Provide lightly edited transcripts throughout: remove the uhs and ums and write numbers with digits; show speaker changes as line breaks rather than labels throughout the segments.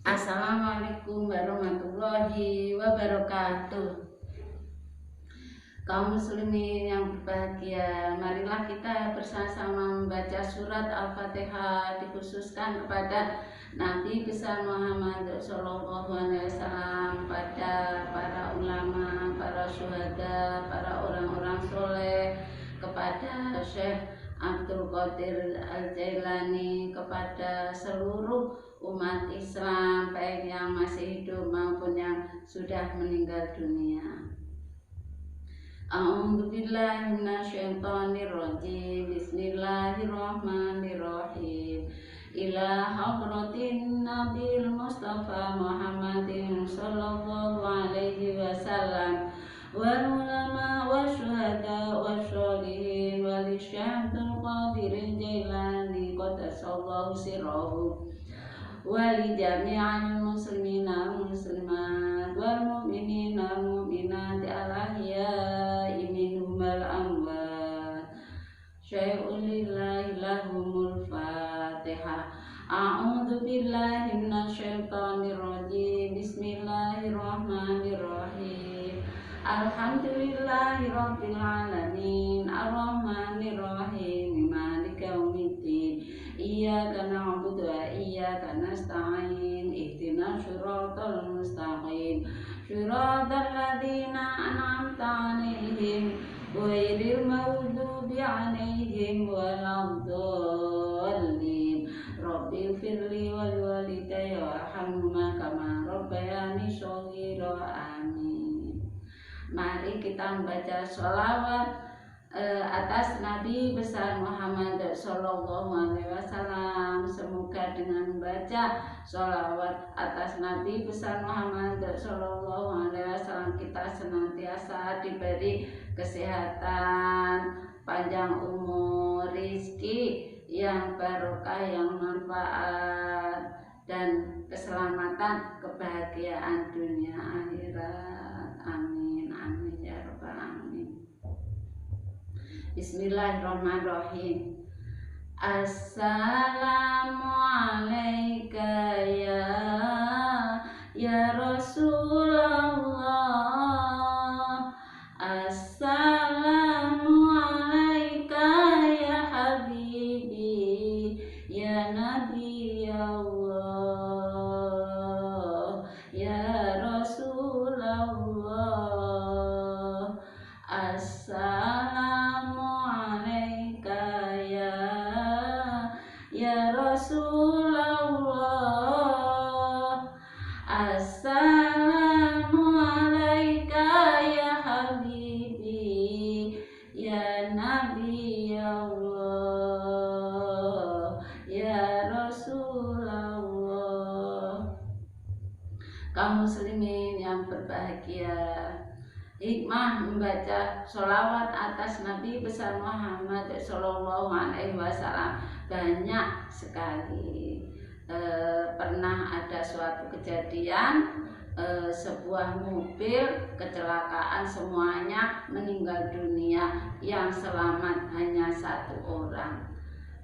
Assalamualaikum warahmatullahi wabarakatuh. Kaum muslimin yang berbahagia, marilah kita bersama-sama membaca surat Al-Fatihah, dikhususkan kepada Nabi besar Muhammad SAW, pada para ulama, para syuhada, para orang-orang soleh, kepada Syekh Abdul Qadir Al-Jailani, kepada seluruh umat Islam, baik yang masih hidup maupun yang sudah meninggal dunia. A'udzu billahi minasyaitonir rajim. Bismillahirrahmanirrahim. Ila hadratin Nabil Mustafa Muhammadin sallallahu alaihi wasallam wal ulama wasyuhada wasyolihin wal syaikhul qadir jailani qadasallahu sirrahu wali jami'al muslimina wal muslimat wal mu'minina wal mu'minat al ahya'i minhum wal amwat. Syai'un lillahi lahumul fatihah. A'udzu billahi minasyaitonir rajim. Bismillahirrahmanirrahim. Alhamdulillahi rabbil alamin, arrahmanir rahim, maliki yaumiddin. Iyyaka na'budu wa iyyaka nasta'in. Ihdinas siratal mustaqim. Siratal ladzina an'amta 'alaihim ghairil maghdubi 'alaihim waladdallin. Rabbighfirli wal walidayya warhamhuma kama rabbayani shaghira. Amin. Mari kita membaca sholawat atas Nabi besar Muhammad Sallallahu Alaihi Wasallam. Semoga dengan membaca sholawat atas Nabi besar Muhammad Sallallahu Alaihi Wasallam kita senantiasa diberi kesehatan, panjang umur, rizki yang barokah, yang manfaat, dan keselamatan, kebahagiaan dunia akhirat. Amin, amin ya rabbal alamin. Bismillahirrahmanirrahim. Assalamualaikum ya Rasulullah. Assalamualaikum ya Habibi, ya Nabi Allah, ya Rasulullah. Assalamualaikum ya Rasulullah. Assalamualaikum ya Habibi, ya Nabi Allah, ya Rasulullah. Kaum muslimin yang berbahagia, hikmah membaca sholawat atas Nabi besar Muhammad Sallallahu Alaihi Wasallam banyak sekali. Pernah ada suatu kejadian, sebuah mobil kecelakaan, semuanya meninggal dunia, yang selamat hanya satu orang.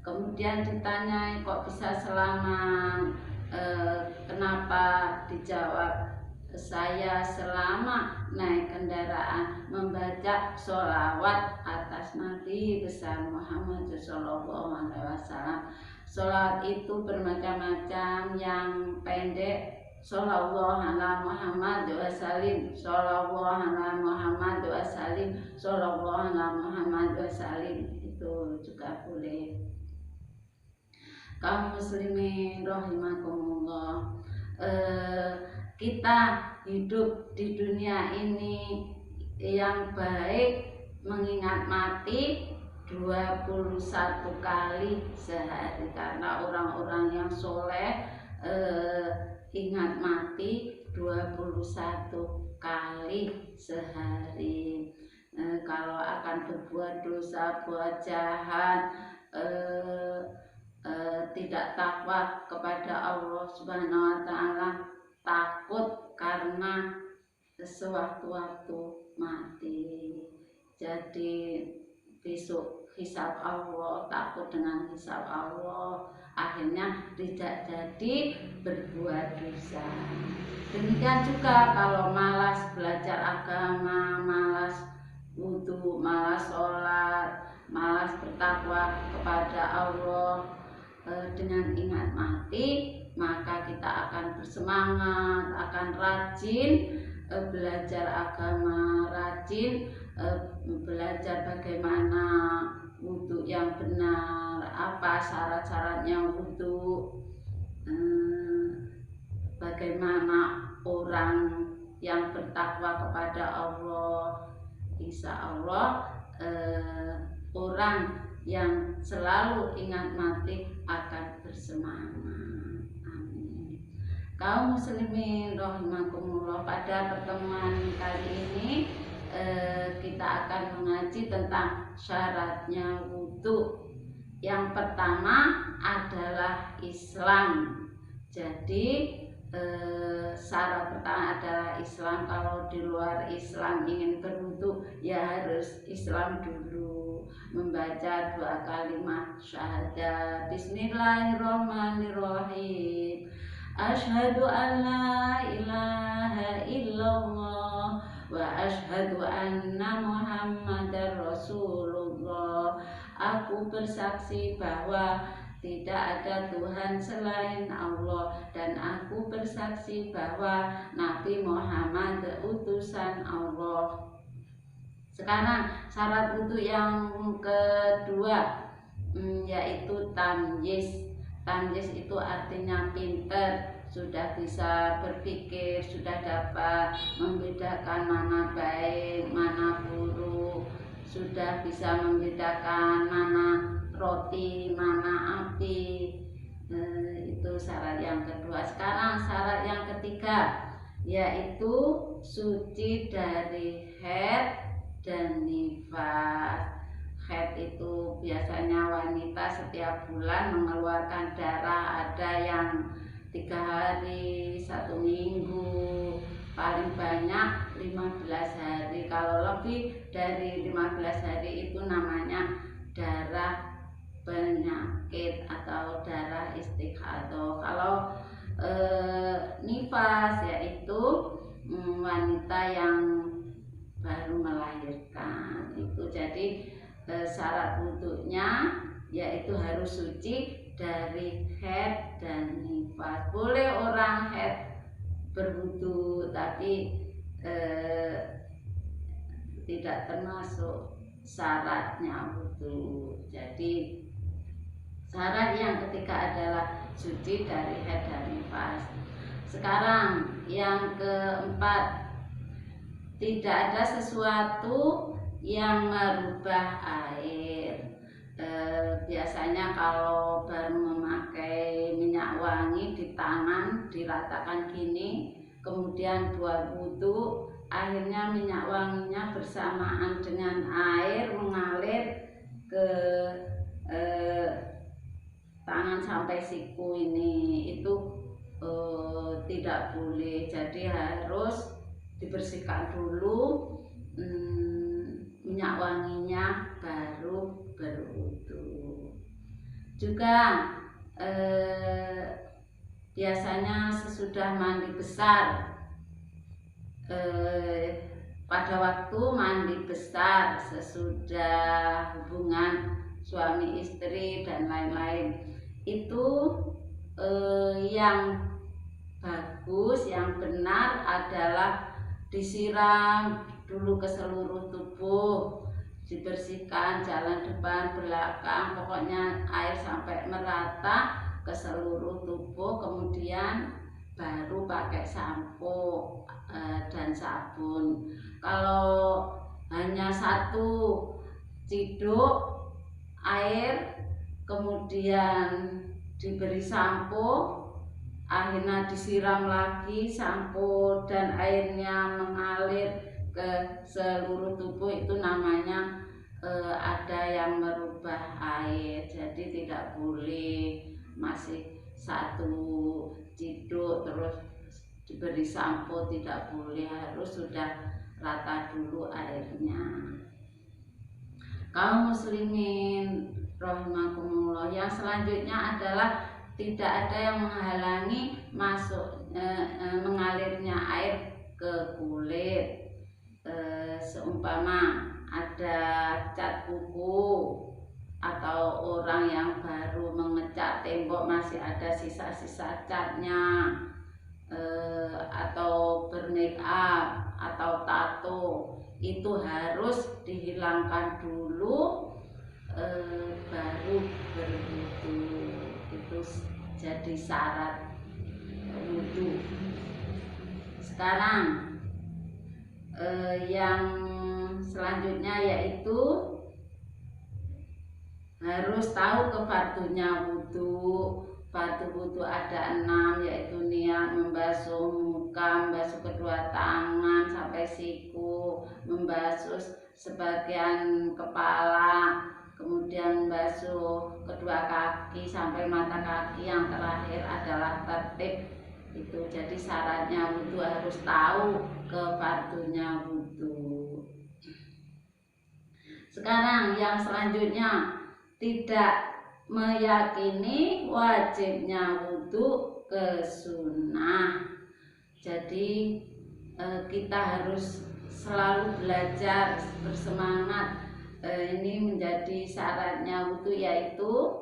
Kemudian ditanyai, kok bisa selamat? Kenapa? Dijawab, saya selama naik kendaraan membaca sholawat atas Nabi besar Muhammad Sallallahu Alaihi Wasallam. Sholawat itu bermacam-macam, yang pendek Shollallahu ala Muhammad wa salim, Shollallahu ala Muhammad wa salim, Shollallahu ala Muhammad wa salim, itu juga boleh. Kaum muslimin rahimakumullah, kita hidup di dunia ini yang baik mengingat mati 21 kali sehari, karena orang-orang yang soleh ingat mati 21 kali sehari. Kalau akan berbuat dosa, buat jahat, tidak takwa kepada Allah Subhanahu wa Ta'ala, takut karena sewaktu-waktu mati. Jadi besok hisab Allah, takut dengan hisab Allah. akhirnya tidak jadi berbuat dosa. Demikian juga kalau malas belajar agama, malas wudhu, malas sholat, malas bertakwa kepada Allah, dengan ingat mati, maka kita akan bersemangat, akan rajin belajar agama, rajin belajar bagaimana wudhu yang benar, apa syarat-syaratnya wudhu, bagaimana orang yang bertakwa kepada Allah. Insya Allah orang yang selalu ingat mati akan bersemangat. Amin. Kaum muslimin rahimakumullah, pada pertemuan kali ini kita akan mengaji tentang syaratnya wudhu. Yang pertama adalah Islam. Jadi syarat pertama adalah Islam. Kalau di luar Islam ingin berwudhu, ya harus Islam dulu, membaca 2 kalimat syahadat. Bismillahirrahmanirrahim. Asyhadu an la ilaha illallah wa asyhadu anna Muhammadar Rasulullah. Aku bersaksi bahwa tidak ada Tuhan selain Allah, dan aku bersaksi bahwa Nabi Muhammad utusan Allah. Sekarang syarat wudhu yang kedua, yaitu tamyiz. Tamyiz itu artinya pinter, sudah bisa berpikir, sudah dapat membedakan mana baik, mana buruk, sudah bisa membedakan mana roti, mana api. Itu syarat yang kedua. Sekarang syarat yang ketiga, yaitu suci dari haid dan nifas. Haid itu biasanya wanita setiap bulan mengeluarkan darah, ada yang 3 hari, 1 minggu, paling banyak 15 hari. Kalau lebih dari 15 hari itu namanya darah penyakit atau darah istihadah. Kalau nifas yaitu wanita yang baru melahirkan. Itu jadi syarat wudhunya yaitu harus suci dari haid dan nifas. Boleh orang haid berwudhu, tapi tidak termasuk syaratnya wudhu. Jadi syarat yang ketiga adalah suci dari haid dan nifas. Sekarang yang keempat, tidak ada sesuatu yang merubah air. Biasanya kalau baru memakai minyak wangi di tangan diratakan gini, kemudian buat wudhu, akhirnya minyak wanginya bersamaan dengan air mengalir ke tangan sampai siku ini, itu tidak boleh. Jadi harus dibersihkan dulu minyak wanginya baru berwudhu. Juga biasanya sesudah mandi besar, pada waktu mandi besar, sesudah hubungan suami istri dan lain-lain, itu yang bagus, yang benar adalah disiram dulu ke seluruh tubuh, dibersihkan jalan depan, belakang, pokoknya air sampai merata ke seluruh tubuh, kemudian baru pakai sampo dan sabun. Kalau hanya 1 ciduk air kemudian diberi sampo, akhirnya disiram lagi sampo dan airnya mengalir ke seluruh tubuh, itu namanya ada yang merubah air. Jadi tidak boleh masih 1 ciduk terus diberi sampo, tidak boleh, harus sudah rata dulu airnya. Kaum muslimin rahimakumullah, yang selanjutnya adalah tidak ada yang menghalangi mengalirnya air ke kulit. Seumpama ada cat kuku atau orang yang baru mengecat tembok masih ada sisa-sisa catnya, atau bermake up atau tato, itu harus dihilangkan dulu baru berwudu. Itu jadi syarat wudu. Sekarang yang selanjutnya yaitu harus tahu kefardunya wudu. Fardu wudu ada 6, yaitu niat membasuh muka, membasuh kedua tangan sampai siku, membasuh sebagian kepala, kemudian membasuh kedua kaki sampai mata kaki, yang terakhir adalah tertib. Itu jadi syaratnya wudu harus tahu kefardunya wudu. Sekarang yang selanjutnya, tidak meyakini wajibnya wudu ke sunnah. Jadi kita harus selalu belajar, bersemangat. Ini menjadi syaratnya wudu, yaitu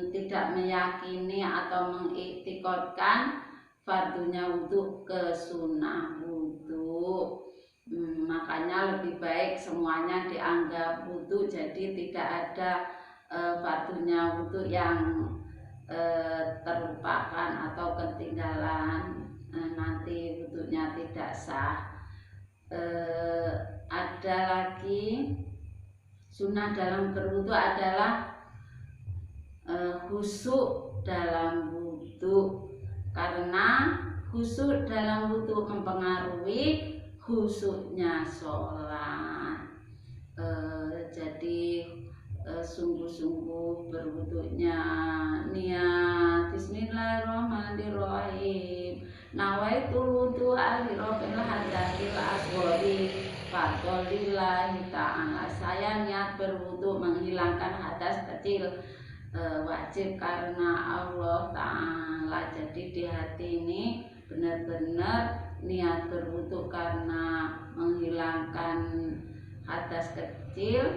tidak meyakini atau mengiktikadkan fardunya wudu ke sunnah wudu. Makanya lebih baik semuanya dianggap wudu, jadi tidak ada fardunya wudu yang terlupakan atau ketinggalan, nanti wudunya tidak sah. Ada lagi sunnah dalam berwudu adalah khusyuk dalam wudu, karena khusyuk dalam wudu mempengaruhi khusyuknya sholat. Jadi sungguh-sungguh berwudunya, niat bismillahirrahmanirrahim, nawaitul wudu alirofil hadatil asghari fadlillahi ta'ala. Saya niat berwudu menghilangkan hadas kecil, wajib karena Allah Ta'ala. Jadi di hati ini benar-benar niat berwudu karena menghilangkan hadas kecil,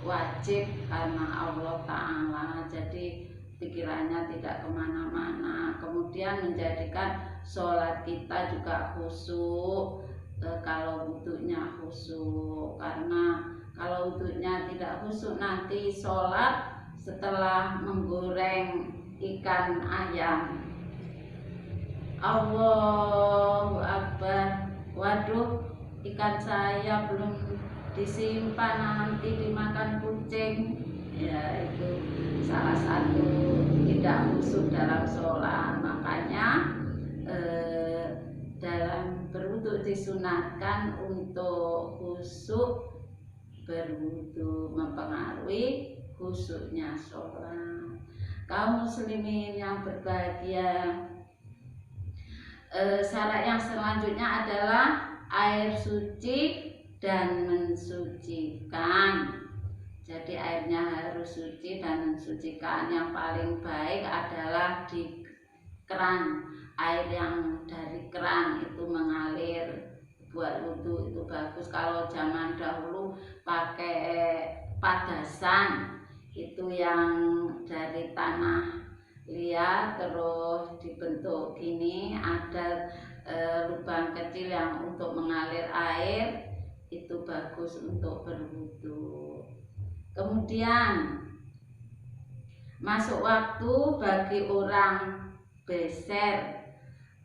wajib karena Allah Ta'ala. Jadi pikirannya tidak kemana-mana. Kemudian menjadikan sholat kita juga khusyuk. Kalau wudunya khusyuk, karena kalau wudunya tidak khusyuk, nanti sholat setelah menggoreng ikan ayam, Allahu Akbar, waduh ikan saya belum disimpan, nanti dimakan kucing. Ya, itu salah satu tidak khusyuk dalam sholat. Makanya dalam berwudu disunatkan untuk khusyuk berwudu, mempengaruhi khusyuknya sholat. Kaum muslimin yang berbahagia, syarat yang selanjutnya adalah air suci dan mensucikan. Jadi airnya harus suci dan mensucikan. Yang paling baik adalah di keran. Air yang dari keran itu mengalir buat wudu itu bagus. Kalau zaman dahulu pakai padasan, itu yang dari tanah liat terus dibentuk gini, ada lubang kecil yang untuk mengalir air, itu bagus untuk berwudu. Kemudian masuk waktu bagi orang beser.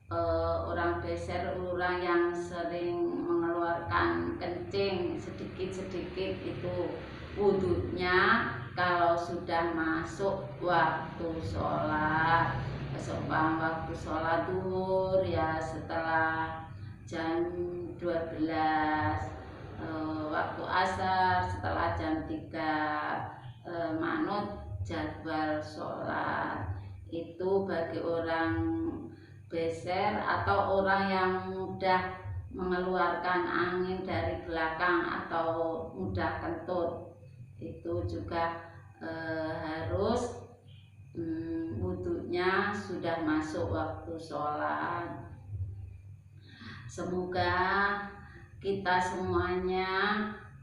Orang beser, orang yang sering mengeluarkan kencing sedikit-sedikit, itu wudunya kalau sudah masuk waktu sholat. Seumpama waktu sholat duhur ya setelah jam 12, waktu asar setelah jam 3, manut jadwal sholat. Itu bagi orang beser atau orang yang mudah mengeluarkan angin dari belakang atau mudah kentut, itu juga harus wudunya sudah masuk waktu sholat. Semoga kita semuanya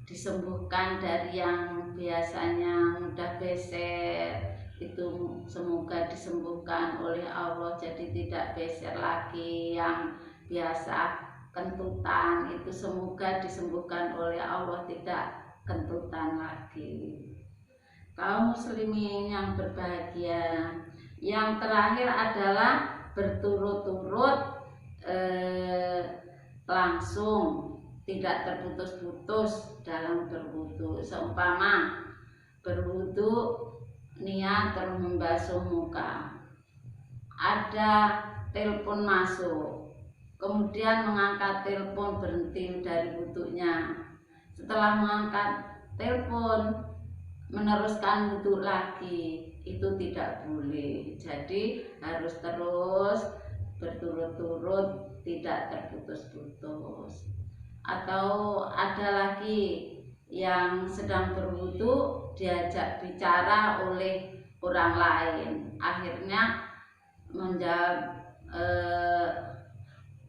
disembuhkan dari yang biasanya mudah beser, itu semoga disembuhkan oleh Allah jadi tidak beser lagi. Yang biasa kentutan itu semoga disembuhkan oleh Allah, tidak kentutan lagi. Kaum muslimin yang berbahagia, yang terakhir adalah berturut-turut langsung, tidak terputus-putus dalam berwudu. Seumpama berwudu niat terus membasuh muka, ada telepon masuk, kemudian mengangkat telepon, berhenti dari wudunya. Setelah mengangkat telepon meneruskan wudu lagi, itu tidak boleh. Jadi harus terus berturut-turut, tidak terputus-putus. Atau ada lagi yang sedang berwudu diajak bicara oleh orang lain, akhirnya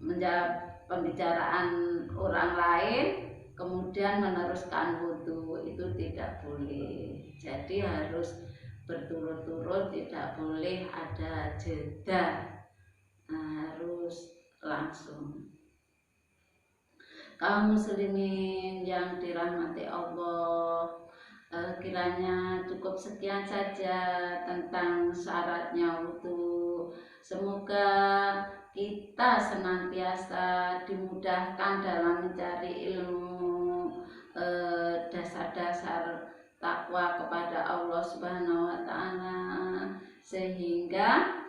menjawab pembicaraan orang lain, kemudian meneruskan wudu, itu tidak boleh. Jadi harus berturut-turut, tidak boleh ada jeda, harus langsung. Kaum muslimin yang dirahmati Allah, kiranya cukup sekian saja tentang syaratnya wudu. Semoga kita senantiasa dimudahkan dalam mencari ilmu dasar-dasar takwa kepada Allah Subhanahu wa Ta'ala, sehingga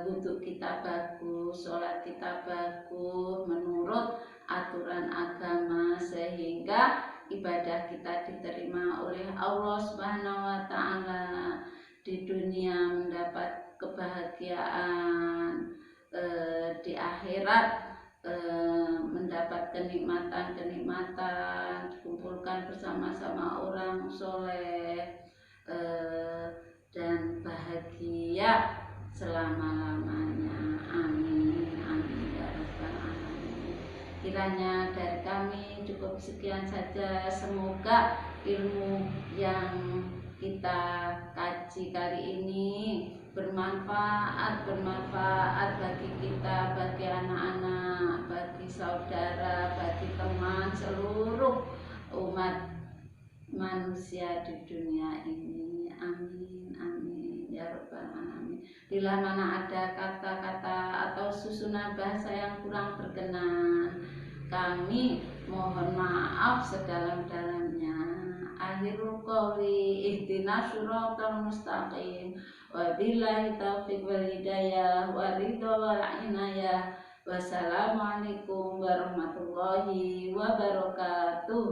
wudu kita bagus, sholat kita bagus menurut aturan agama, sehingga ibadah kita diterima oleh Allah Subhanahu wa Ta'ala. Di dunia mendapat kebahagiaan, di akhirat mendapat kenikmatan-kenikmatan, dikumpulkan bersama-sama orang soleh, dan bahagia selama-lamanya. Amin, amin ya rabbal alamin. Kiranya dari kami cukup sekian saja. Semoga ilmu yang kita kaji kali ini bermanfaat bagi kita, bagi anak-anak, bagi saudara, bagi teman, seluruh umat manusia di dunia ini. Amin, amin ya rabbal alamin. Bila mana ada kata-kata atau susunan bahasa yang kurang berkenan, kami mohon maaf sedalam-dalamnya. Akhirul qouli ihdinas siratal mustaqim, wabillahi taufiq wal hidayah, wa ridha wal inayah. Wassalamualaikum warahmatullahi wabarakatuh.